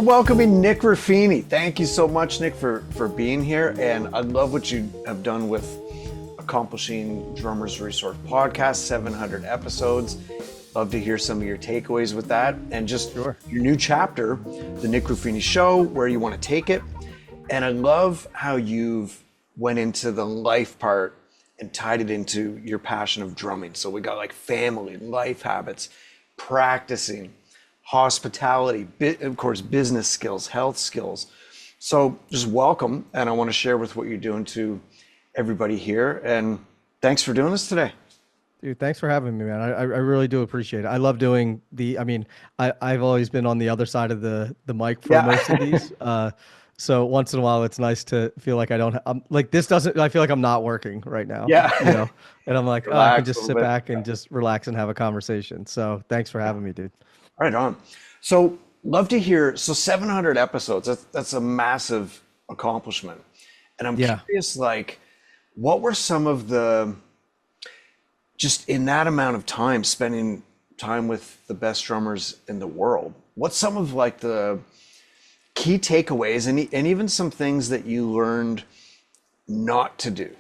welcoming Nick Ruffini. Thank you so much, Nick, for being here. And I love what you have done with accomplishing Drummers Resource podcast, 700 episodes. Love to hear some of your takeaways with that, and just your new chapter, the Nick Ruffini Show, where you want to take it. And I love how you've went into the life part and tied it into your passion of drumming. So we got like family, life habits, practicing, hospitality, of course, business skills, health skills. So just welcome. And I want to share with what you're doing to everybody here. And thanks for doing this today. Dude, thanks for having me, man. I really do appreciate it. I love doing I've always been on the other side of the mic for most of these. So once in a while, it's nice to feel like I feel like I'm not working right now. Yeah. And I'm like, I can just sit back and just relax and have a conversation. So thanks for having me, dude. Right on. So love to hear. So 700 episodes, that's a massive accomplishment. And I'm curious, like, what were some of just in that amount of time, spending time with the best drummers in the world, what's some of like the key takeaways and even some things that you learned not to do?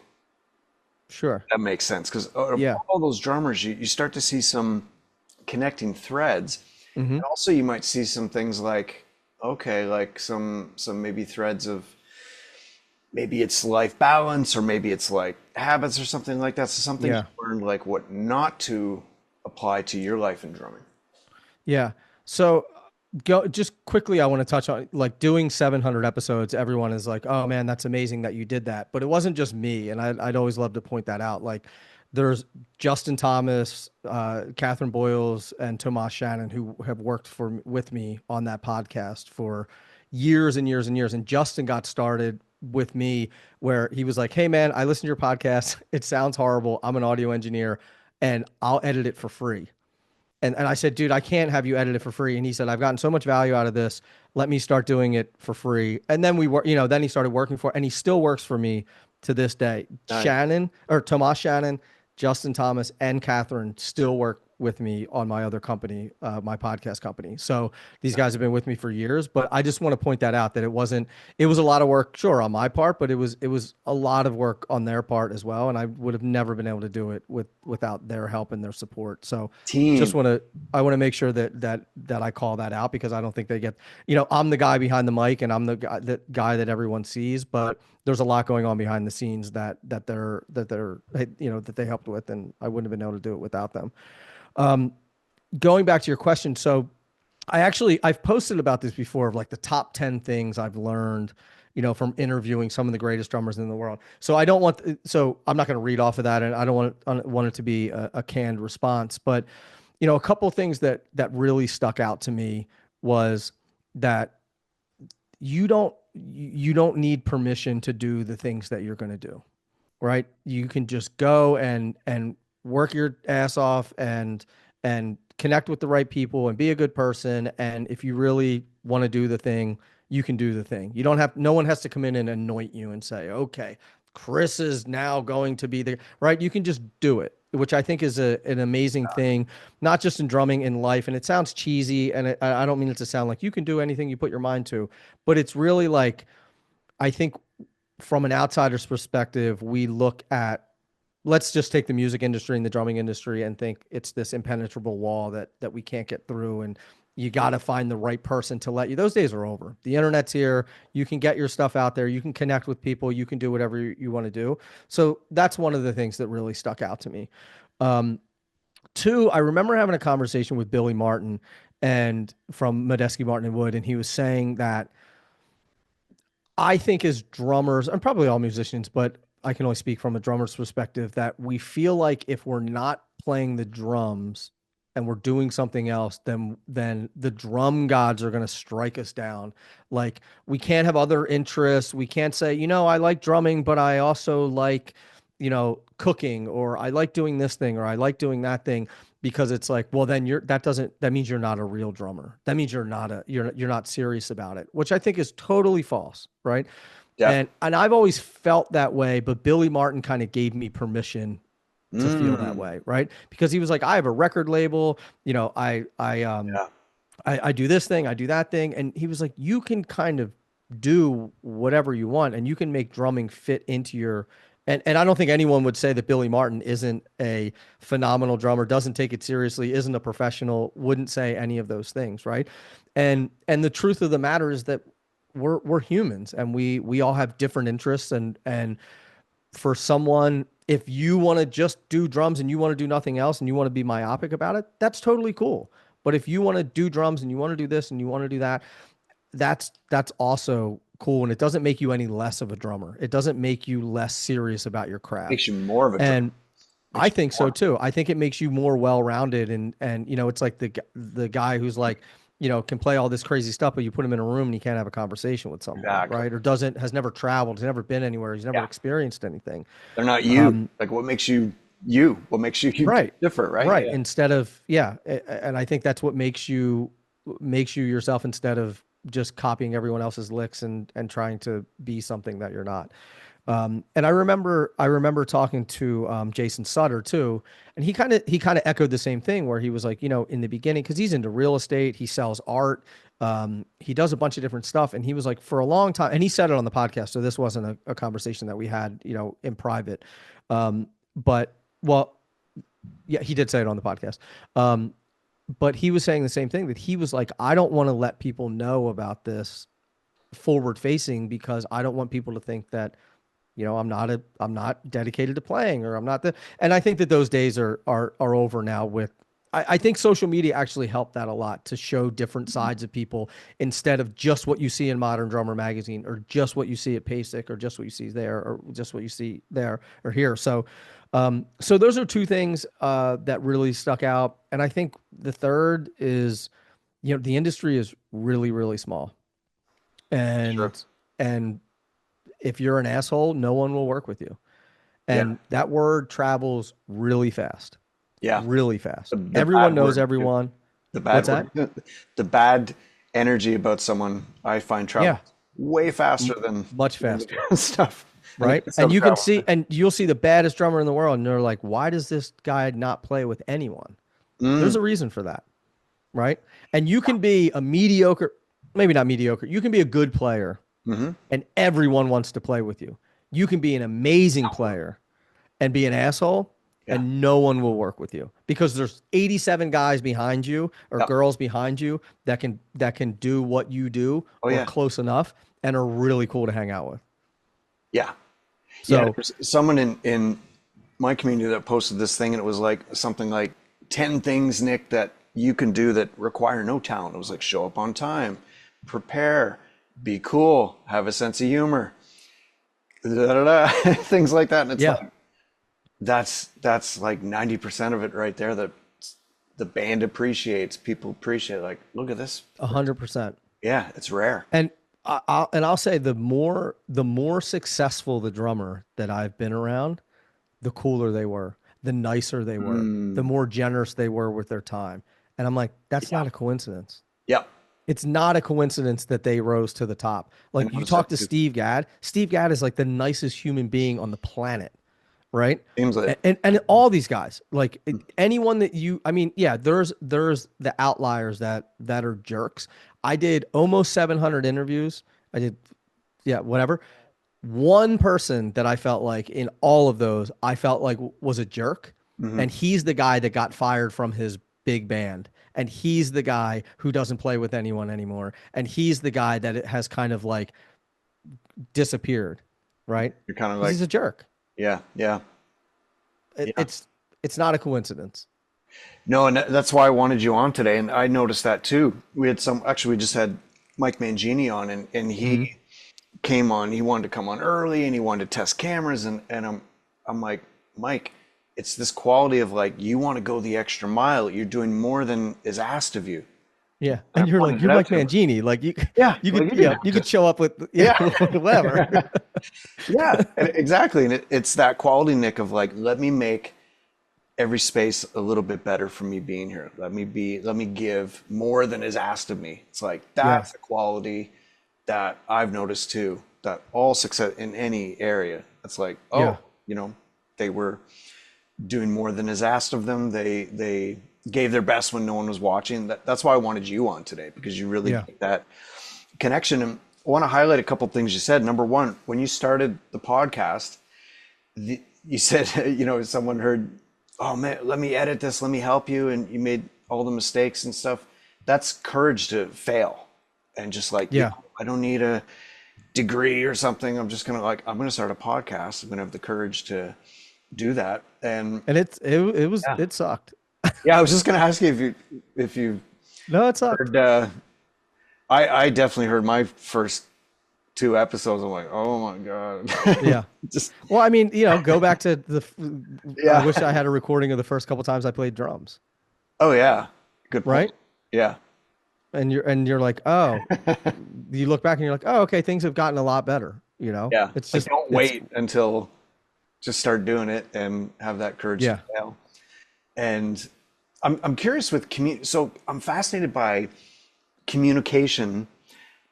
Sure. That makes sense. Because all those drummers, you start to see some connecting threads. And also you might see some things like, like some maybe threads of, maybe it's life balance, or maybe it's like habits or something like that. So something you learned, like what not to apply to your life in drumming. Yeah. So just quickly, I want to touch on like doing 700 episodes. Everyone is like, oh man, that's amazing that you did that. But it wasn't just me. And I'd always love to point that out. Like there's Justin Thomas, Catherine Boyles, and Tomas Shannon, who have worked with me on that podcast for years and years and years. And Justin got started with me where he was like, hey man, I listen to your podcast. It sounds horrible. I'm an audio engineer and I'll edit it for free. And I said, dude, I can't have you edit it for free. And he said, I've gotten so much value out of this. Let me start doing it for free. And then then he started working and he still works for me to this day. Nice. Tomas Shannon, Justin Thomas, and Catherine still work with me on my other company, my podcast company. So these guys have been with me for years, but I just want to point that out, that it was a lot of work, sure, on my part, but it was a lot of work on their part as well. And I would have never been able to do it without their help and their support. So I want to make sure that I call that out, because I don't think they get, I'm the guy behind the mic and I'm the guy that everyone sees, but there's a lot going on behind the scenes that they helped with, and I wouldn't have been able to do it without them. Going back to your question. So I've posted about this before, of like the top 10 things I've learned, from interviewing some of the greatest drummers in the world. So I'm not going to read off of that, and I don't want it to be a canned response, but, a couple of things that really stuck out to me was that you don't need permission to do the things that you're going to do, right? You can just go and work your ass off and connect with the right people and be a good person. And if you really want to do the thing, you can do the thing. No one has to come in and anoint you and say, okay, Chris is now going to be right. You can just do it, which I think is an amazing thing, not just in drumming, in life. And it sounds cheesy, and I don't mean it to sound like you can do anything you put your mind to, but it's really like, I think from an outsider's perspective, we look at, let's just take the music industry and the drumming industry and think it's this impenetrable wall that we can't get through. And you got to find the right person to let you. Those days are over. The internet's here. You can get your stuff out there. You can connect with people. You can do whatever you want to do. So that's one of the things that really stuck out to me. Two, I remember having a conversation with Billy Martin and from Medeski, Martin and Wood. And he was saying that I think as drummers, and probably all musicians, but I can only speak from a drummer's perspective, that we feel like if we're not playing the drums and we're doing something else, then the drum gods are going to strike us down. Like, we can't have other interests. We can't say, I like drumming, but I also like, cooking, or I like doing this thing, or I like doing that thing, because it's like, well, then that means you're not a real drummer. That means you're not serious about it, which I think is totally false. Right. Yeah. And I've always felt that way, but Billy Martin kind of gave me permission to feel that way, right? Because he was like, I have a record label, I do this thing, I do that thing. And he was like, you can kind of do whatever you want and you can make drumming fit into your, and I don't think anyone would say that Billy Martin isn't a phenomenal drummer, doesn't take it seriously, isn't a professional, wouldn't say any of those things, right? And the truth of the matter is that we're humans and we all have different interests and for someone, if you want to just do drums and you want to do nothing else and you want to be myopic about it, that's totally cool. But if you want to do drums and you want to do this and you want to do that, that's also cool. And it doesn't make you any less of a drummer. It doesn't make you less serious about your Makes craft. you more of a drummer. And I think so too. I think it makes you more well-rounded and it's like the guy who's like, can play all this crazy stuff, but you put him in a room and he can't have a conversation with someone, Exactly. right? Or has never traveled, has never been anywhere, he's never experienced anything. They're not you. Like what makes you you? What makes you Right. different, right? Right. Yeah. Instead of, and I think that's what makes you yourself instead of just copying everyone else's licks and trying to be something that you're not. And I remember talking to Jason Sutter too, and he kind of echoed the same thing where he was like, in the beginning, because he's into real estate, he sells art, he does a bunch of different stuff, and he was like for a long time, and he said it on the podcast, so this wasn't a conversation that we had, in private, but well, yeah, he did say it on the podcast. But he was saying the same thing that he was like, I don't want to let people know about this forward facing because I don't want people to think that I'm not dedicated to playing or I'm not and I think that those days are over now with I think social media actually helped that a lot to show different sides of people instead of just what you see in Modern Drummer magazine or just what you see at PASIC or just what you see there or just what you see there or here. So those are two things that really stuck out. And I think the third is, the industry is really, really small. Sure. And if you're an asshole, no one will work with you. Yeah. And that word travels really fast, Yeah. really fast. The Everyone bad knows word, everyone. The bad What's that? word, the bad energy about someone, I find travels Yeah, way faster than much the faster, good stuff. And the right? good And stuff you can travels. see, and you'll see the baddest drummer in the world, and they're like, why does this guy not play with anyone? There's Mm, a reason for that, right? And you can be a mediocre, maybe not mediocre, you can be a good player, hmm and everyone wants to play with you. You can be an amazing player and be an asshole Yeah. and no one will work with you because there's 87 guys behind you or Yep. girls behind you that can do what you do Oh or yeah. close enough and are really cool to hang out with. Yeah. Yeah. So, There's someone in my community that posted this thing and it was like something like 10 things, Nick, that you can do that require no talent. It was like show up on time, prepare, be cool, have a sense of humor, da, da, da, things like that. And it's yeah, like that's like 90% of it right there that the band appreciates, people appreciate. Like, look at this. 100%. Yeah, it's rare. And I'll say the more successful the drummer that I've been around, the cooler they were, the nicer they were, the Mm, more generous they were with their time. And I'm like, that's yeah. not a coincidence. Yep. It's not a coincidence that they rose to the top. I Like you noticed that talk to too. Steve Gadd. Steve Gadd is like the nicest human being on the planet, right? Seems like And all these guys, like anyone that I mean, yeah, there's the outliers that are jerks. I did almost 700 interviews. I did, yeah, whatever. One person that I felt like in all of those, I felt like was a jerk. mhm. And he's the guy that got fired from his big band. And he's the guy who doesn't play with anyone anymore. And he's the guy that it has kind of like disappeared, right? You're kind of Because like, he's a jerk. yeah, yeah, It, yeah. it's it's not a coincidence. No, and that's why I wanted you on today. And I noticed that too. We had actually, we just had Mike Mangini on and Hmm. he came on, he wanted to come on early and he wanted to test cameras. And I'm like, Mike, it's this quality of like, you want to go the extra mile. You're doing more than is asked of you. Yeah, And I and you're like pointed it you're out Mike to him. Mangini, like you Yeah, you well, could you didn't you have could to. show up with Yeah. whatever. Yeah, exactly. And it's that quality, Nick, of like, let me make every space a little bit better for me being here. Let me give more than is asked of me. It's like, Yeah, that's a quality that I've noticed too, that all success in any area, it's like, yeah, oh, they were doing more than is asked of them. They gave their best when no one was watching. That's why I wanted you on today, because you really Yeah. get that connection. And I want to highlight a couple things you said. Number one, when you started the podcast, you said, someone heard, oh man, let me edit this, let me help you. And you made all the mistakes and stuff. That's courage to fail. And just like, Yeah. I don't need a degree or something. I'm just going to I'm going to start a podcast. I'm going to have the courage to do that. And And yeah, it sucked. yeah, I was just going to ask you if you No, it sucked. heard, I definitely heard my first two episodes. I'm like, oh my God. Yeah. Just, Well, I mean, go back to I yeah. wish I had a recording of the first couple times I played drums, Oh yeah. Good point. right? Yeah. And you're like, oh, you look back and you're like, oh, okay, things have gotten a lot better. Yeah. It's Like just, don't it's, wait until just start doing it and have that courage to yeah. fail. And I'm curious with so I'm fascinated by communication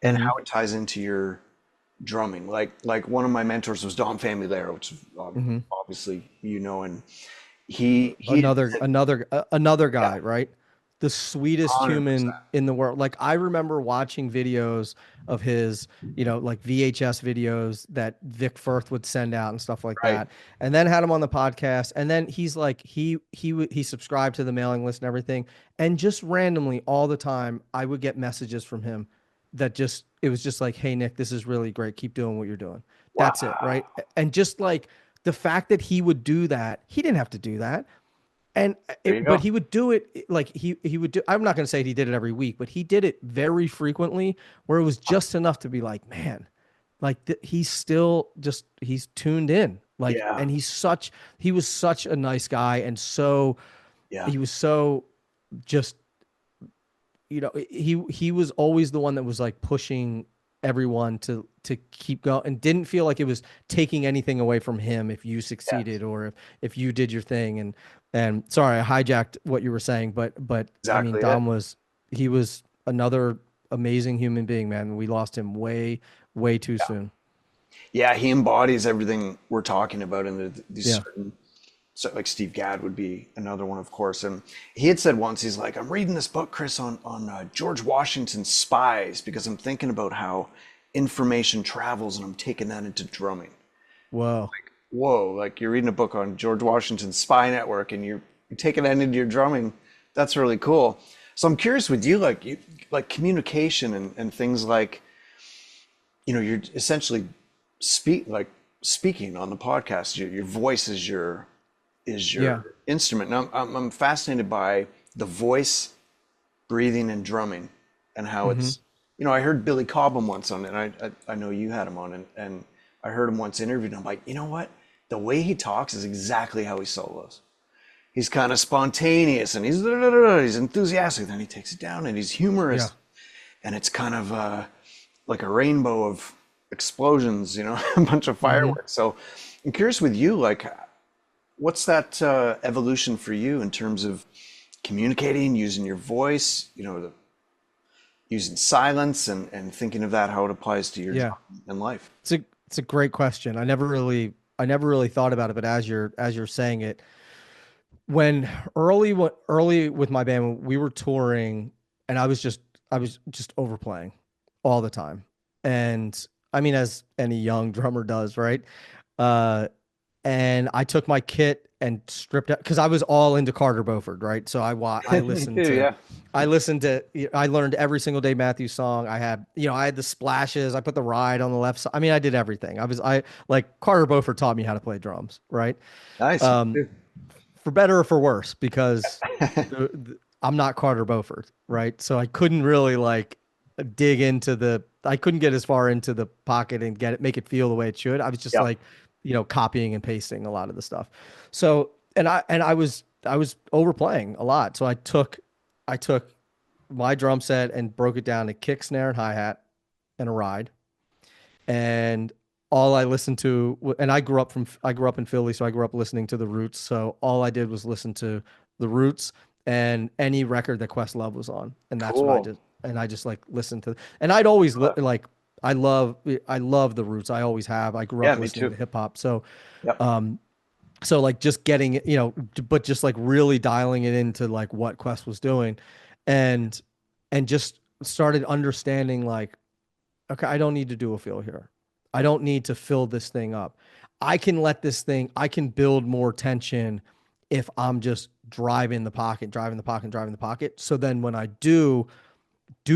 and Hmm. how it ties into your drumming. Like one of my mentors was Don Famularo, which Hmm. obviously and he Another yeah, guy, right? The sweetest 100%. human in the world. Like I remember watching videos of his, like VHS videos that Vic Firth would send out and stuff like Right. that. And then had him on the podcast. And then he's like, he subscribed to the mailing list and everything. And just randomly all the time, I would get messages from him that it was just like, hey Nick, this is really great. Keep doing what you're doing. That's it, Wow. right? And just like the fact that he would do that, he didn't have to do that. And There you but go. he would do it like he would do. I'm not going to say he did it every week, but he did it very frequently, where it was just enough to be like, man, like he's still just he's tuned in, like, Yeah. and he was such a nice guy, and so Yeah. he was so just he was always the one that was like pushing everyone to keep going, and didn't feel like it was taking anything away from him if you Yes. succeeded or if you did your thing. And sorry, I hijacked what you were saying, but I mean, Exactly it. he was another amazing human being, man. We lost him way too soon. Yeah, he embodies everything we're talking about in these Yeah. certain, so like Steve Gadd would be another one, of course. And he had said once, he's like, I'm reading this book, Chris, on George Washington's spies, because I'm thinking about how information travels, and I'm taking that into drumming. Whoa. Whoa, like you're reading a book on George Washington's spy network, and you're taking that into your drumming. That's really cool. So I'm curious with you, like communication and things like, you're essentially speaking on the podcast. Your voice is Yeah. your instrument. Now I'm fascinated by the voice, breathing, and drumming, and how Hmm. it's. I heard Billy Cobham once on it, and I know you had him on, and I heard him once interviewed. And I'm like, you know what? The way he talks is exactly how he solos. He's kind of spontaneous, and he's enthusiastic. Then he takes it down, and he's Yeah. humorous, and it's kind of like a rainbow of explosions, a bunch of Hmm. fireworks. So I'm curious with you, like, what's that evolution for you in terms of communicating, using your voice, using silence, and thinking of that, how it applies to your Yeah. job and life? It's a great question. I never really thought about it, but as you're saying it, when early with my band, when we were touring, and I was just overplaying all the time. And I mean, as any young drummer does, right? Uh, and I took my kit and stripped out because I was all into Carter Beauford, right? So I Me listened too, to yeah. I learned every single Dave Matthews song. I had the splashes. I put the ride on the left side. I mean, I did everything. I like Carter Beauford taught me how to play drums, right? Nice. Me Um, too. for better or for worse, because I'm not Carter Beauford, right? So I couldn't really like I couldn't get as far into the pocket and make it feel the way it should. I was just Yeah. like, copying and pasting a lot of the stuff. So, and I was overplaying a lot. So I took my drum set and broke it down to kick, snare, and hi-hat and a ride. And all I listened to, and I grew up in Philly, so I grew up listening to the Roots. So all I did was listen to the Roots and any record that Questlove was on, and that's what I Cool. did. And I just like listened to, and I'd always like I love the Roots. I always have. I grew Yeah, up me listening too. to hip hop, so Yep. So like just getting it, but just like really dialing it into like what Quest was doing, and just started understanding like, okay, I don't need to do a fill here. I don't need to fill this thing up. I can build more tension if I'm just driving the pocket, driving the pocket, driving the pocket. So then when I do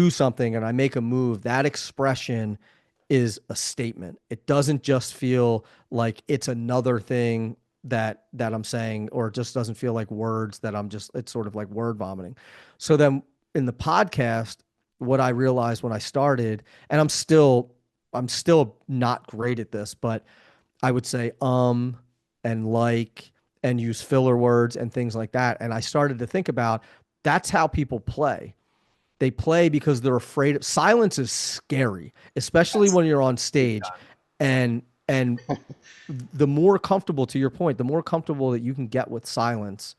something and I make a move, that expression is a statement. It doesn't just feel like it's another thing that I'm saying, or it just doesn't feel like words that it's sort of like word vomiting. So then in the podcast, what I realized when I started, and I'm still not great at this, but I would say and like and use filler words and things like that. And I started to think about that's how people play. They play because they're afraid of silence is scary, especially That's when you're on stage. And the more comfortable, to your point, the more comfortable that you can get with silence,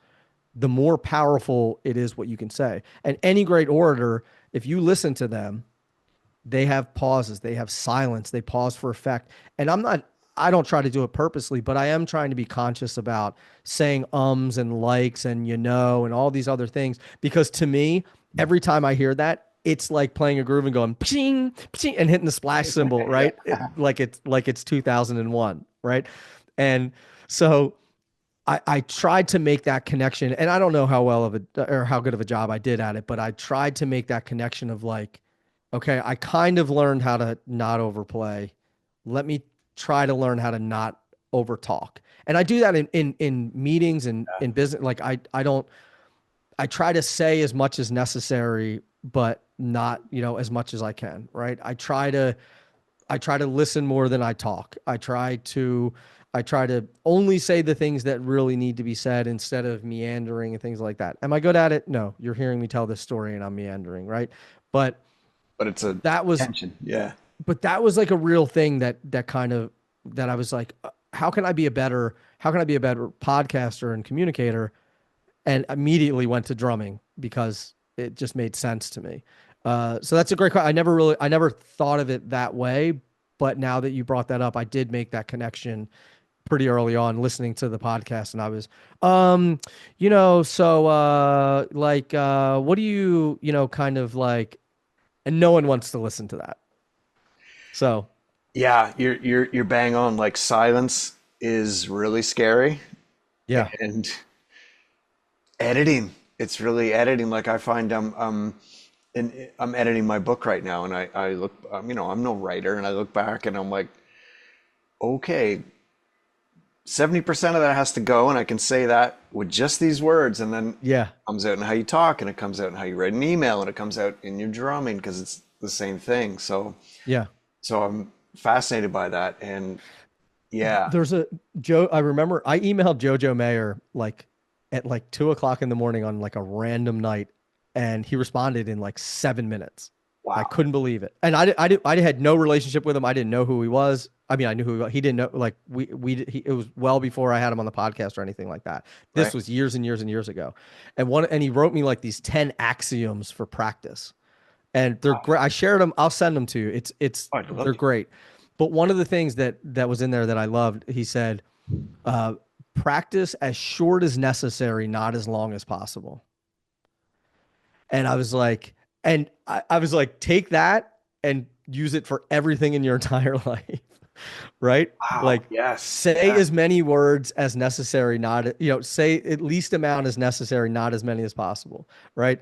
the more powerful it is what you can say. And any great orator, if you listen to them, they have pauses, they have silence, they pause for effect. And I don't try to do it purposely, but I am trying to be conscious about saying ums and likes and and all these other things, because to me, every time I hear that, it's like playing a groove and going ping, ping, and hitting the splash cymbal, right? Like it's 2001, right? And so I tried to make that connection, and I don't know how well of a or how good of a job I did at it, but I tried to make that connection of like, okay, I kind of learned how to not overplay. Let me try to learn how to not overtalk. And I do that in meetings and in business. Like I try to say as much as necessary, but not, as much as I can, right? I try to listen more than I talk. I try to only say the things that really need to be said instead of meandering and things like that. Am I good at it? No. You're hearing me tell this story and I'm meandering, right? But but it's a that was tension. Yeah. but that was like a real thing that kind of that I was like, how can I be a better podcaster and communicator? And immediately went to drumming because it just made sense to me. So that's a great question. I never thought of it that way, but now that you brought that up, I did make that connection pretty early on listening to the podcast. And I was, what do you, kind of like, and no one wants to listen to that. So Yeah, you're bang on. Like silence is really scary, yeah, and editing. It's really editing. Like I find I'm editing my book right now, and I look, I'm no writer, and I look back and I'm like, okay, 70% of that has to go, and I can say that with just these words, and then it yeah, comes out in how you talk, and it comes out in how you write an email, and it comes out in your drumming because it's the same thing. yeah. So I'm fascinated by that, and yeah, There's a Joe. I remember I emailed Jojo Mayer like at like 2 o'clock in the morning on like a random night, and he responded in like 7 minutes. I wow, couldn't believe it, and I had no relationship with him. I didn't know who he was. I mean, I knew who he was. He didn't know. Like it was well before I had him on the podcast or anything like that. This right? was years and years and years ago, and he wrote me like these 10 axioms for practice, and they're great. I shared them. I'll send them to you. I'd love They're you. great. But one of the things that was in there that I loved, he said, practice as short as necessary, not as long as possible. And I was like, take that and use it for everything in your entire life, right? Wow, Like, yes, say yeah. as many words as necessary, not, say at least amount as necessary, not as many as possible, right?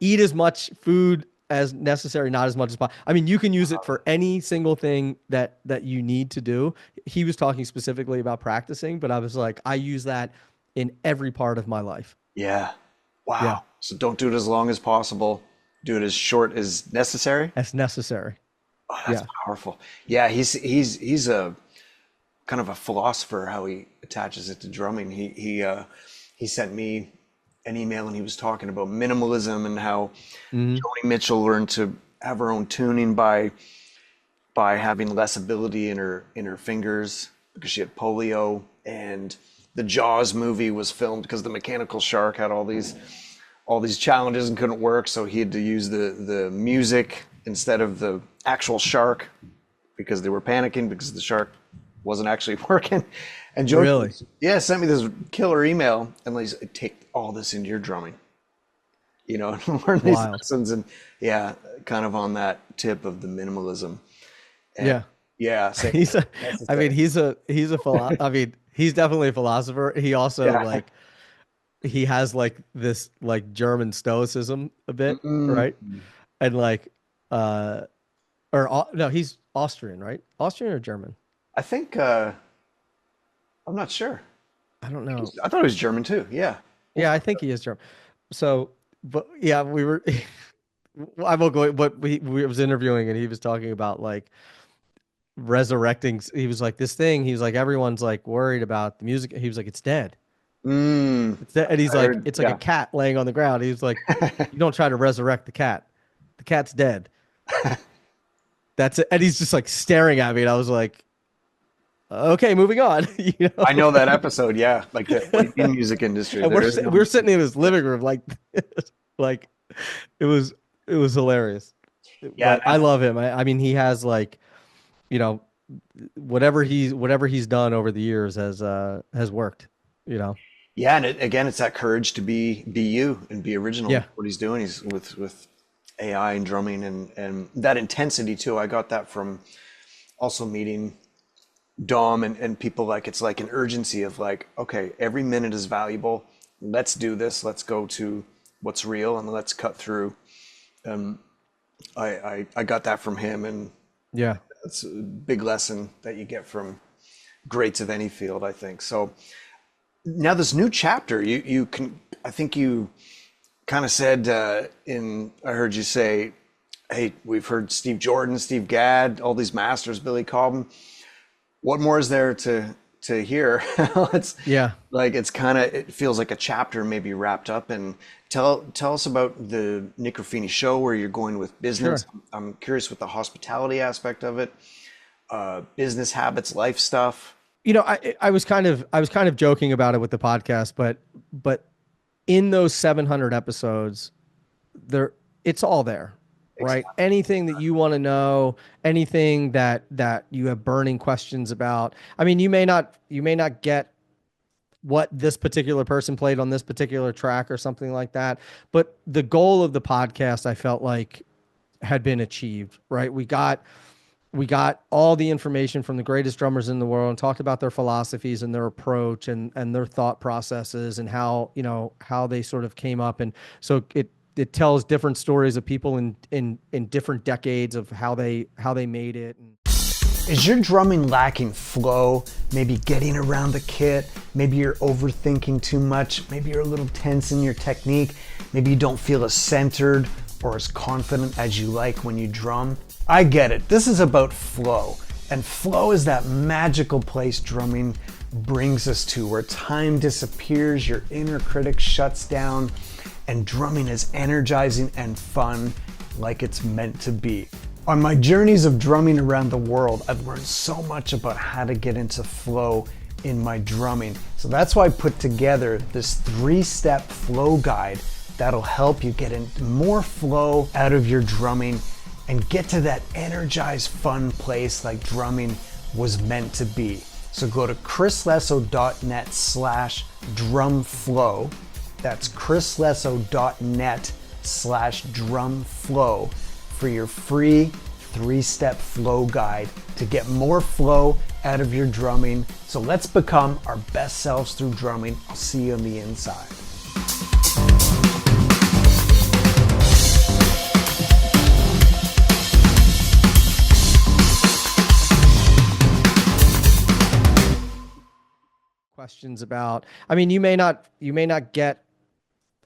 Eat as much food as necessary, not as much as possible. I mean, you can use it for any single thing that you need to do. He was talking specifically about practicing, but I was like, I use that in every part of my life. Yeah. Yeah, Wow. So don't do it as long as possible. Do it as short as necessary. as necessary. Oh, that's Yeah. powerful. Yeah, he's a kind of a philosopher how he attaches it to drumming. He sent me an email and he was talking about minimalism and how Hmm. Joni Mitchell learned to have her own tuning by having less ability in her fingers because she had polio, and the Jaws movie was filmed because the mechanical shark had all these challenges and couldn't work, so he had to use the music instead of the actual shark because they were panicking because the shark wasn't actually working. And Joe, Really yeah, sent me this killer email and like take all this into your drumming, and learn these wild. lessons. And yeah, kind of on that tip of the minimalism. And Yeah. yeah, saying He's a, I mean, necessary. I mean, he's definitely a philosopher. He also Yeah. like, he has like this like German stoicism a bit, Mm, right? And like, uh, no, he's Austrian, right? Austrian or German? I think I'm not sure. I don't know. I thought it was German too. Yeah. We'll Yeah, I find think he is German. So, but yeah, we were, I won't go, but we was interviewing and he was talking about like resurrecting. He was like, this thing, he was like, everyone's like worried about the music. He was like, it's dead. It's dead. And he's I like, heard, it's like a yeah. cat laying on the ground. He was like, you don't try to resurrect the cat. The cat's dead. That's it. And he's just like staring at me. And I was like, okay, moving on. I know that episode. Yeah, like in music industry, And there is no. we're sitting in his living room, like, like it was hilarious. Yeah, But I love him. I mean, he has like, you know, whatever he's done over the years has worked. You know. yeah, and again, it's that courage to be you and be original. Yeah. What he's doing, he's with AI and drumming and that intensity too. I got that from also meeting Dom and people. Like it's like an urgency of like, okay, every minute is valuable. Let's do this. Let's go to what's real and let's cut through. Um, I got that from him, and Yeah. it's a big lesson that you get from greats of any field, I think. So now this new chapter, you can, I think you kind of said I heard you say, hey, we've heard Steve Jordan, Steve Gadd, all these masters, Billy Cobham. What more is there to hear? It's Yeah. like it's kind of, it feels like a chapter maybe wrapped up. And tell us about the Nick Ruffini show, where you're going with business. Sure. I'm curious with the hospitality aspect of it, business habits, life stuff. I was kind of joking about it with the podcast, but in those 700 episodes, there it's all there, right? Exactly. Anything that you want to know, anything that you have burning questions about. I mean, you may not get what this particular person played on this particular track or something like that, but the goal of the podcast, I felt like, had been achieved, right? We got all the information from the greatest drummers in the world and talked about their philosophies and their approach and their thought processes and how, how they sort of came up. And so it tells different stories of people in different decades of how they made it. Is your drumming lacking flow? Maybe getting around the kit? Maybe you're overthinking too much? Maybe you're a little tense in your technique? Maybe you don't feel as centered or as confident as you like when you drum? I get it. This is about flow. And flow is that magical place drumming brings us to, where time disappears, your inner critic shuts down, and drumming is energizing and fun, like it's meant to be. On my journeys of drumming around the world, I've learned so much about how to get into flow in my drumming. So that's why I put together this 3-step flow guide that'll help you get in more flow out of your drumming and get to that energized, fun place like drumming was meant to be. So go to chrislesso.net/drumflow. That's chrislesso.net/drumflow for your free 3-step flow guide to get more flow out of your drumming. So let's become our best selves through drumming. I'll see you on the inside. Questions about, I mean, you may not get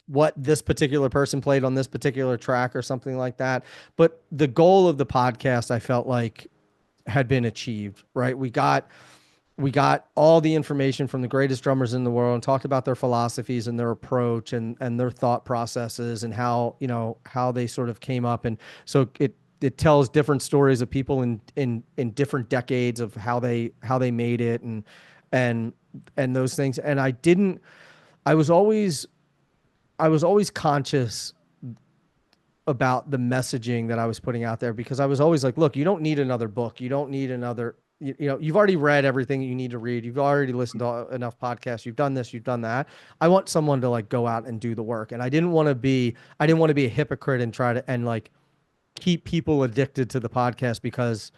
what this particular person played on this particular track or something like that, but the goal of the podcast, I felt like, had been achieved, right? We got all the information from the greatest drummers in the world and talked about their philosophies and their approach and their thought processes and how, how they sort of came up. And so it tells different stories of people in different decades of how they made it and those things. And I was always conscious about the messaging that I was putting out there, because I was always like, look, you don't need another book. You don't need another, you know, you've already read everything you need to read. You've already listened to enough podcasts. You've done this, you've done that. I want someone to like go out and do the work. And I didn't want to be a hypocrite and try to, and like keep people addicted to the podcast because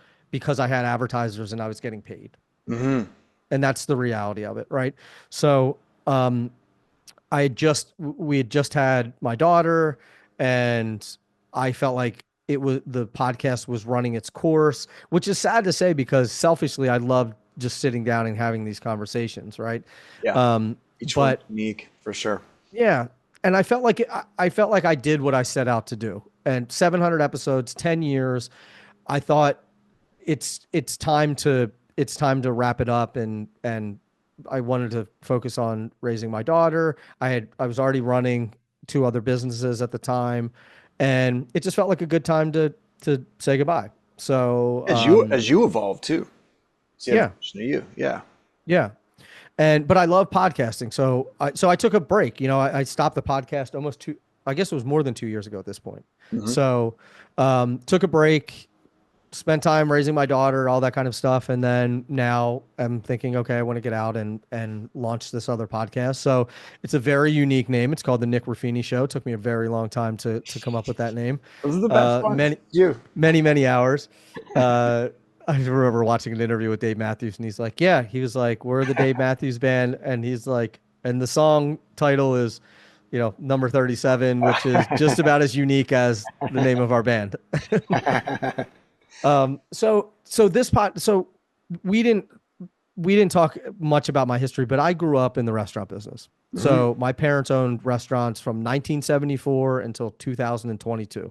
I had advertisers and I was getting paid. Mm-hmm. And that's the reality of it. Right. So, we had just had my daughter, and I felt like the podcast was running its course, which is sad to say because selfishly I loved just sitting down and having these conversations, right? Yeah. Um, Each one's but unique for sure. yeah, and I felt like I did what I set out to do. And 700 episodes, 10 years, I thought it's time to wrap it up, and I wanted to focus on raising my daughter. I was already running two other businesses at the time, and it just felt like a good time to say goodbye. So As you evolve too. See, yeah, you. Yeah. yeah. But I love podcasting. So I took a break. You know, I stopped the podcast I guess it was more than 2 years ago at this point. Mm-hmm. So took a break, spent time raising my daughter, all that kind of stuff. And then now I'm thinking, okay, I want to get out and launch this other podcast. So it's a very unique name. It's called the Nick Ruffini Show. It took me a very long time to come up with that name. Those are the best ones. Many hours. I remember watching an interview with Dave Matthews, and he was like, we're the Dave Matthews Band. And he's like, and the song title is, you know, number 37, which is just about as unique as the name of our band. So we didn't talk much about my history, but I grew up in the restaurant business. Mm-hmm. So my parents owned restaurants from 1974 until 2022.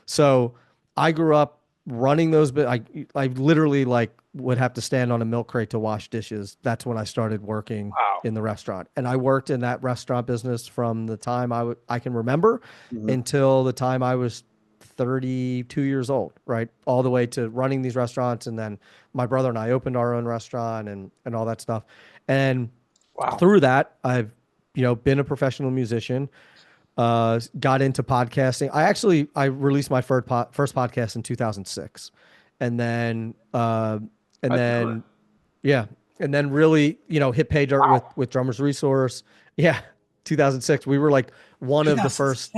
So I grew up running those, but I literally like would have to stand on a milk crate to wash dishes. That's when I started working in the restaurant. And I worked in that restaurant business from the time I can remember until the time I was 32 years old, right? All the way to running these restaurants. And then my brother and I opened our own restaurant and all that stuff. And through that, I've, you know, been a professional musician, got into podcasting. I released my first podcast in 2006. And then, yeah. And then really, you know, hit pay dirt with Drummers Resource. Yeah. 2006. We were like one of the first.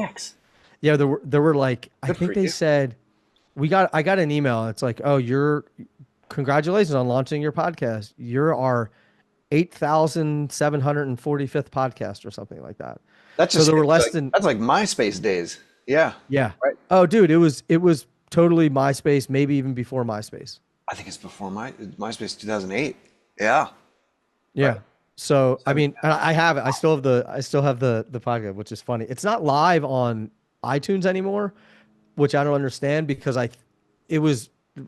Yeah, there were like, I think they said I got an email. It's like, oh, congratulations on launching your podcast. You're our 8,745th podcast or something like that. That's just, so there were less than, that's like MySpace days. Yeah. Yeah. Right. Oh, dude, it was totally MySpace, maybe even before MySpace. I think it's before MySpace 2008. Yeah. Yeah. Right. So, I mean, I have it. I still have the podcast, which is funny. It's not live on iTunes anymore, which I don't understand because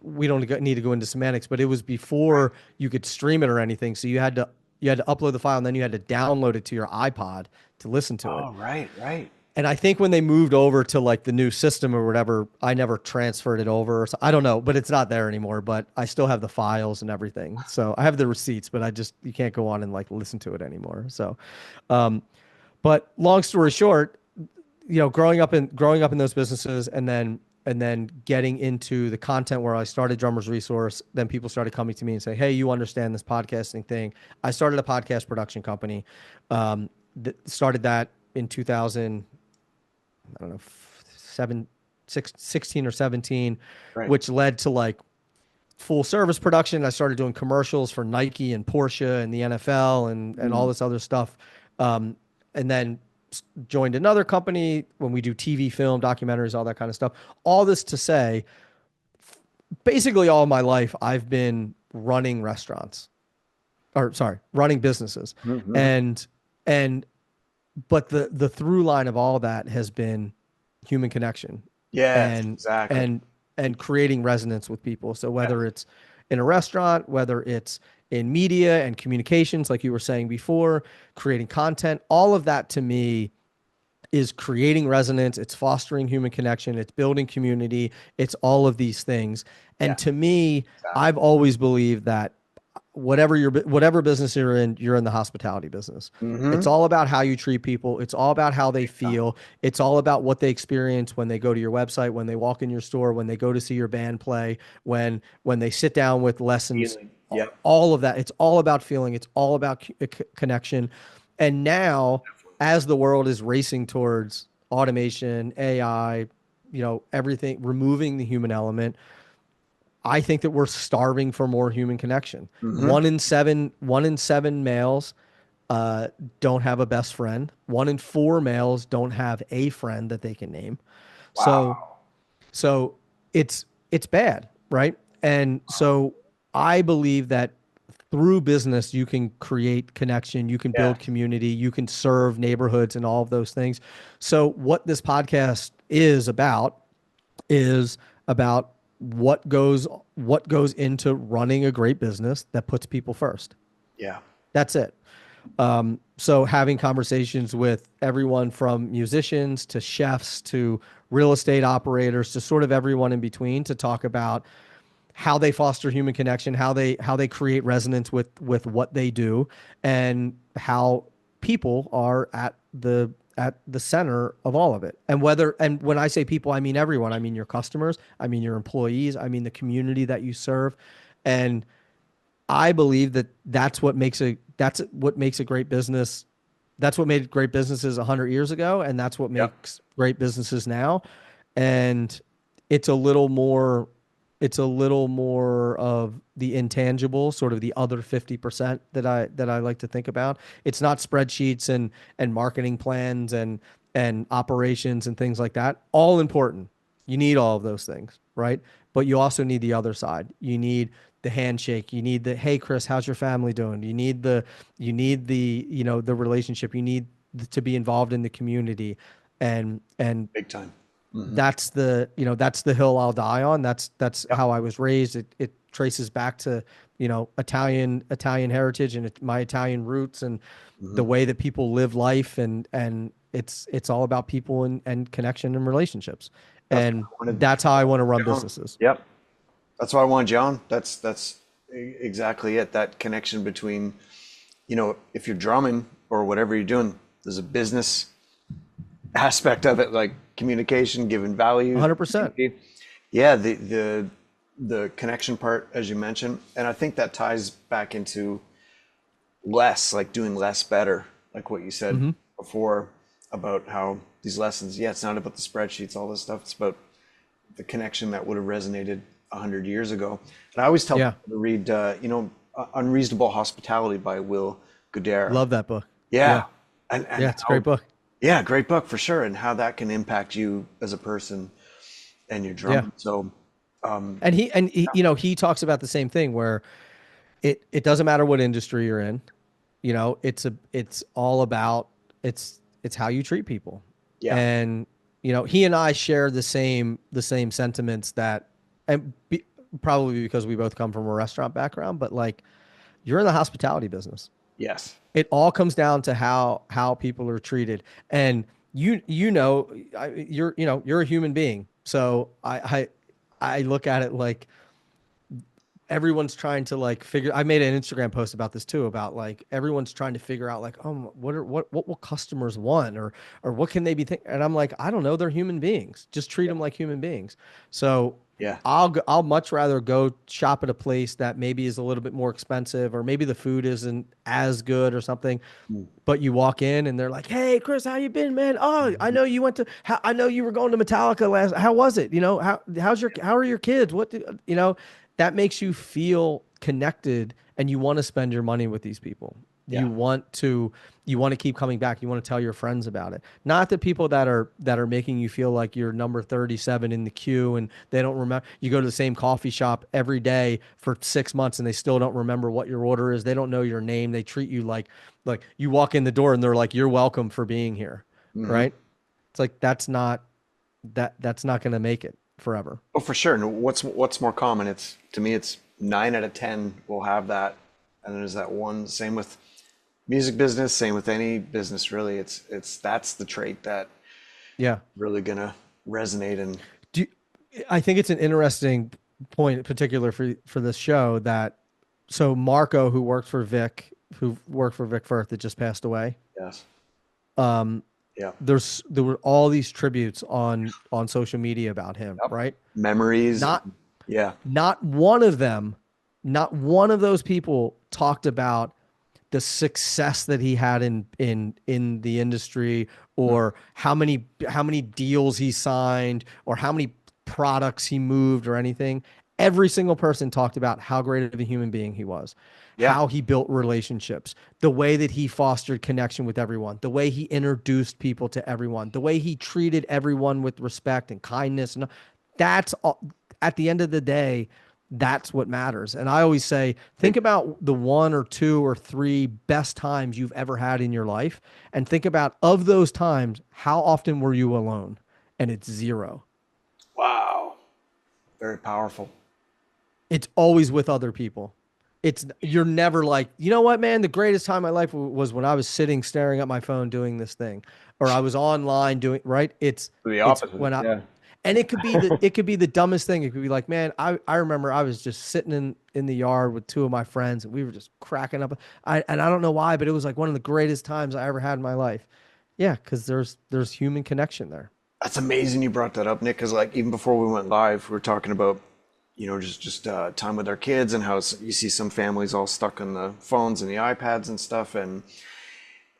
we don't need to go into semantics, but it was before you could stream it or anything. So you had to upload the file and then you had to download it to your iPod to listen to it. Oh, right. And I think when they moved over to like the new system or whatever, I never transferred it over. So I don't know, but it's not there anymore, but I still have the files and everything. So I have the receipts, but you can't go on and like listen to it anymore. So, but long story short, you know, growing up in those businesses and then getting into the content where I started Drummers Resource, then people started coming to me and say, hey, you understand this podcasting thing. I started a podcast production company, started that in 2000, I don't know, 16 or 17, right, which led to like full service production. I started doing commercials for Nike and Porsche and the NFL and all this other stuff. And then joined another company when we do TV, film, documentaries, all that kind of stuff. All this to say, basically all my life, I've been running running businesses. Mm-hmm. But the through line of all that has been human connection. Yeah, exactly. And creating resonance with people. So whether it's in a restaurant, whether it's in media and communications, like you were saying before, creating content, all of that to me is creating resonance. It's fostering human connection. It's building community. It's all of these things. And to me, I've always believed that whatever business you're in the hospitality business. Mm-hmm. It's all about how you treat people. It's all about how they feel. It's all about what they experience when they go to your website, when they walk in your store, when they go to see your band play, when they sit down with lessons. Yep. All of that. It's all about feeling. It's all about connection. And now, as the world is racing towards automation, AI, everything, removing the human element, I think that we're starving for more human connection. Mm-hmm. 1 in 7 males uh, don't have a best friend. 1 in 4 males don't have a friend that they can name. So Wow. so it's bad, right? And so I believe that through business you can create connection, you can Yeah. build community, you can serve neighborhoods and all of those things. So what this podcast is about what goes into running a great business that puts people first. Yeah. That's it. So having conversations with everyone from musicians to chefs to real estate operators to sort of everyone in between to talk about how they foster human connection, how they create resonance with what they do, and how people are at the center of all of it. And when I say people, I mean everyone. I mean your customers, I mean your employees, I mean the community that you serve. And I believe that that's what makes a great business. That's what made great businesses 100 years ago, and that's what Yep. makes great businesses now. And it's a little more, it's a little more of the intangible, sort of the other 50% that I like to think about. It's not spreadsheets and marketing plans and operations and things like that. All important. You need all of those things, right? But you also need the other side. You need the handshake. You need the, hey Chris, how's your family doing? You need the relationship. You need to be involved in the community. And Big time. Hmm. that's the hill I'll die on. That's Yep. how I was raised. It traces back to, Italian heritage and my Italian roots and Hmm. the way that people live life, and it's all about people and connection and relationships. That's And what I wanted that's how I want to run John. businesses. Yep. That's what I wanted, John. That's exactly it. That connection between, if you're drumming or whatever you're doing, there's a business aspect of it, like communication, giving value. 100%. Yeah, the connection part, as you mentioned, and I think that ties back into less, like doing less better, like what you said Mm-hmm. before about how these lessons. Yeah, it's not about the spreadsheets, all this stuff. It's about the connection that would have resonated 100 years ago. And I always tell Yeah. people to read, Unreasonable Hospitality by Will Goodare. Love that book. Yeah, Yeah. and Yeah. It's a great how, book. yeah, great book for sure, and how that can impact you as a person and your Yeah. drumming. So, And he talks about the same thing where it doesn't matter what industry you're in. It's all about it's how you treat people. yeah, And he and I share the same sentiments that, and probably because we both come from a restaurant background, but like, you're in the hospitality business. yes, It all comes down to how people are treated. And you're a human being. So I look at it like everyone's trying to like figure. I made an Instagram post about this too, about like everyone's trying to figure out like, oh, what will customers want, or what can they be thinking? And I'm like, I don't know, they're human beings. Just treat them like human beings. So yeah, I'll much rather go shop at a place that maybe is a little bit more expensive, or maybe the food isn't as good or something. mm, But you walk in and they're like, "Hey, Chris, how you been, man? Oh, I know you went to. I know you were going to Metallica last. How was it? How are your kids? That makes you feel connected, and you want to spend your money with these people. yeah, You want to keep coming back. You want to tell your friends about it. Not the people that are making you feel like you're number 37 in the queue and they don't remember. You go to the same coffee shop every day for 6 months and they still don't remember what your order is. They don't know your name. They treat you like you walk in the door and they're like, "You're welcome for being here." hmm. Right? It's like that's not going to make it forever. Oh, for sure. And what's more common? It's to me, it's 9 out of 10 will have that, and there's that one. Same with music business. Same with any business, really. It's that's the trait that Yeah. really gonna resonate. And Do I think it's an interesting point, in particular for this show, that so Marco, who worked for Vic Firth, that just passed away. yes, Um, yeah, there were all these tributes on social media about him, yep. right? Memories. Not Yeah, not one of them Not one of those people talked about the success that he had in the industry, or how many deals he signed, or how many products he moved, or anything. Every single person talked about how great of a human being he was, Yeah. how he built relationships, the way that he fostered connection with everyone, the way he introduced people to everyone, the way he treated everyone with respect and kindness. And that's all, at the end of the day, that's what matters. And I always say, think about the one or two or three best times you've ever had in your life, and think about, of those times, how often were you alone? And it's zero. Wow. Very powerful. It's always with other people. You're never like, you know what, man, the greatest time of my life was when I was sitting staring at my phone doing this thing, or I was online doing, right. The It's opposite. when I, Yeah. and it could be the dumbest thing. It could be like, man, I remember I was just sitting in the yard with two of my friends, and we were just cracking up. And I don't know why, but it was like one of the greatest times I ever had in my life. Yeah, because there's human connection there. That's amazing you brought that up, Nick, because like even before we went live, we were talking about, just time with our kids and how you see some families all stuck on the phones and the iPads and stuff,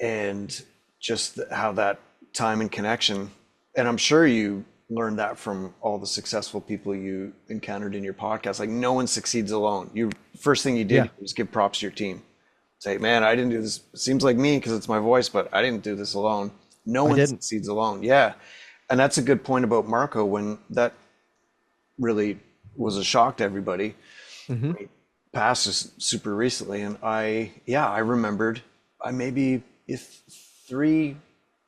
and just how that time and connection. And I'm sure you learned that from all the successful people you encountered in your podcast. Like no one succeeds alone. You first thing you did Yeah, was give props to your team. Say, man, I didn't do this. It seems like me because it's my voice, but I didn't do this alone. No I one didn't. succeeds alone. Yeah. And that's a good point about Marco when that really was a shock to everybody. Hmm. He passed us super recently. And I remembered I if three,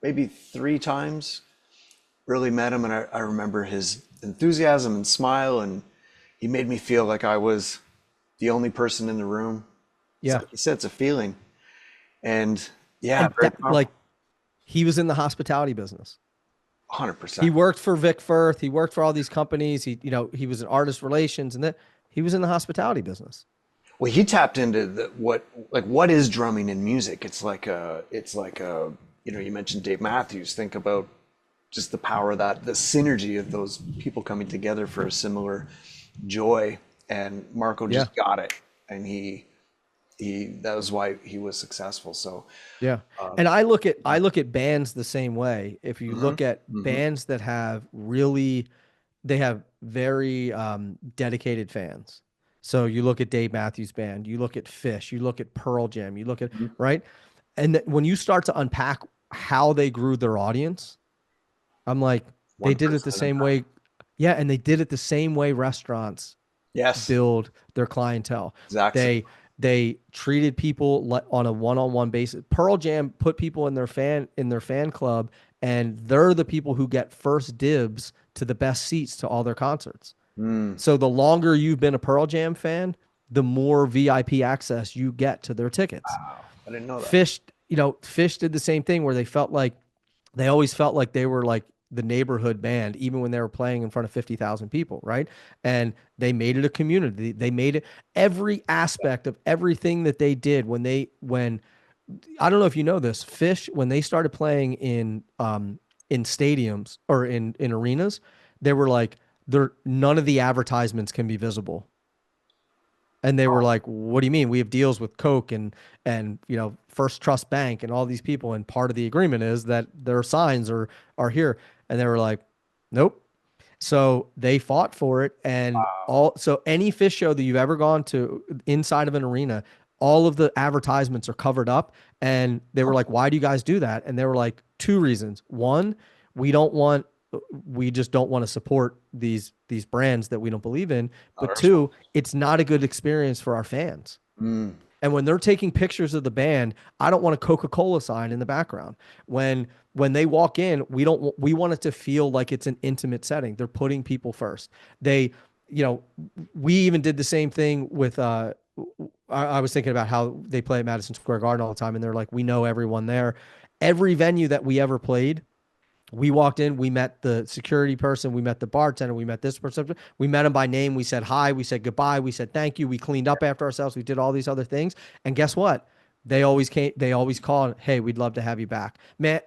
maybe three times really met him. And I remember his enthusiasm and smile. And he made me feel like I was the only person in the room. It's Yeah, like you said, it's a feeling. And yeah, and very that, powerful. like, he was in the hospitality business. He 100%. worked for Vic Firth. He worked for all these companies. He was in artist relations, and that he was in the hospitality business. Well, he tapped into what is drumming in music? It's like a you mentioned Dave Matthews. Think about just the power of that, the synergy of those people coming together for a similar joy. And Marco Yeah. just got it, and he that was why he was successful. So, Yeah. And I look at bands the same way. If you hmm look at hmm bands that they have very dedicated fans. So you look at Dave Matthews Band, you look at Fish, you look at Pearl Jam, you look at, right? And when you start to unpack how they grew their audience, I'm like, they did it the 1% same impact. way. Yeah, and they did it the same way restaurants Yes, build their clientele. exact same. They treated people on a one-on-one basis. Pearl Jam put people in their fan club, and they're the people who get first dibs to the best seats to all their concerts. Mm, So the longer you've been a Pearl Jam fan, the more VIP access you get to their tickets. wow, I didn't know that. Fish did the same thing where they always felt like they were like the neighborhood band, even when they were playing in front of 50,000 people, right? And they made it a community. They made it every aspect of everything that they did when I don't know if you know this, Fish, when they started playing in stadiums or in arenas, they were like, there none of the advertisements can be visible. And they were like, "What do you mean? We have deals with Coke and First Trust Bank and all these people, and part of the agreement is that their signs are here." And they were like, "Nope." So they fought for it, and any Fish show that you've ever gone to inside of an arena, all of the advertisements are covered up. And they were like, "Why do you guys do that?" And they were like, two reasons. One, we don't want we just don't want to support these brands that we don't believe in. Not But our fault. two, it's not a good experience for our fans. Mm, And when they're taking pictures of the band, I don't want a Coca-Cola sign in the background. When they walk in, we want it to feel like it's an intimate setting. They're putting people first. They, you know, we even did the same thing with I was thinking about how they play at Madison Square Garden all the time, and they're like, we know everyone there. Every venue that we ever played, we walked in, we met the security person, we met the bartender, we met this person, we met him by name, we said hi, we said goodbye, we said thank you, we cleaned up after ourselves, we did all these other things. And guess what? They always called, hey, we'd love to have you back. Man,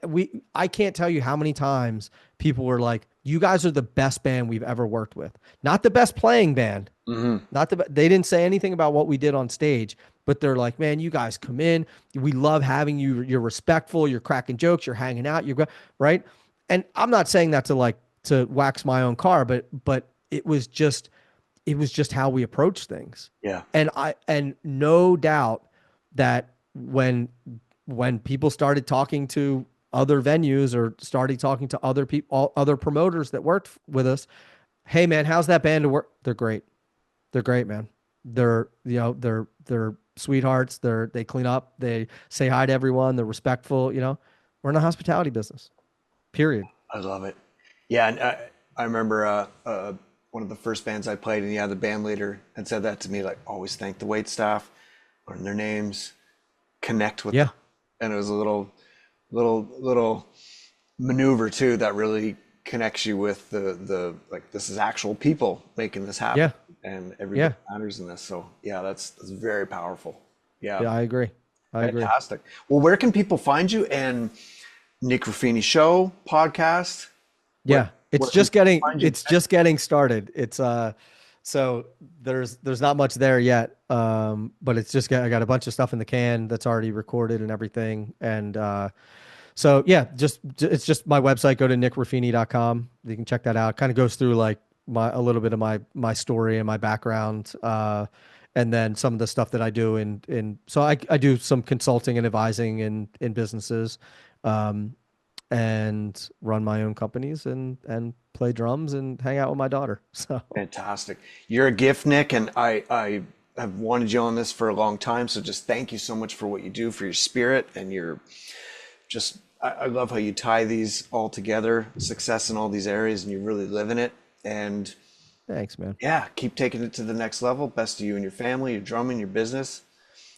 I can't tell you how many times people were like, you guys are the best band we've ever worked with. Not the best playing band. Not the they didn't say anything about what we did on stage, but they're like, man, you guys come in. We love having you. You're respectful. You're cracking jokes. You're hanging out. Right. And I'm not saying that to wax my own car, but it was just how we approach things. Yeah. And no doubt that when people started talking to other venues or started talking to other people, other promoters that worked with us, hey man, how's that band to work? They're great. They're great, man. They're sweethearts. They clean up. They say hi to everyone. They're respectful. We're in the hospitality business. Period. I love it. Yeah, and I remember one of the first bands I played, and the band leader had said that to me, like, always thank the wait staff, learn their names, connect with them. And it was a little maneuver too that really connects you with the like, this is actual people making this happen. Yeah. And everybody matters in this. So yeah, that's very powerful. Yeah. Yeah, I agree. Fantastic. Well, where can people find you? And Nick Ruffini Show podcast? Yeah, it's just getting started. It's so there's not much there yet. But I got a bunch of stuff in the can that's already recorded and everything. And so yeah, it's just my website. Go to nickruffini.com. You can check that out. Kind of goes through like a little bit of my story and my background. And then some of the stuff that I do so I do some consulting and advising in businesses. And run my own companies and play drums and hang out with my daughter. So fantastic. You're a gift, Nick, and I have wanted you on this for a long time. So just thank you so much for what you do, for your spirit, and I love how you tie these all together, success in all these areas, and you really live in it. And thanks, man. Yeah, keep taking it to the next level. Best to you and your family, your drumming, your business,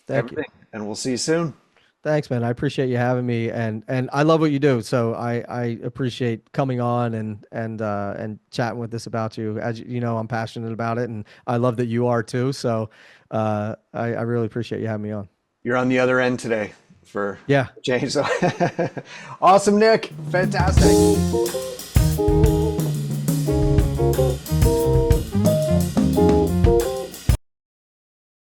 everything. And we'll see you soon. Thanks, man. I appreciate you having me, and I love what you do. So I appreciate coming on and chatting with us about you. As you know, I'm passionate about it, and I love that you are too. So I really appreciate you having me on. You're on the other end today for change. So awesome, Nick. Fantastic.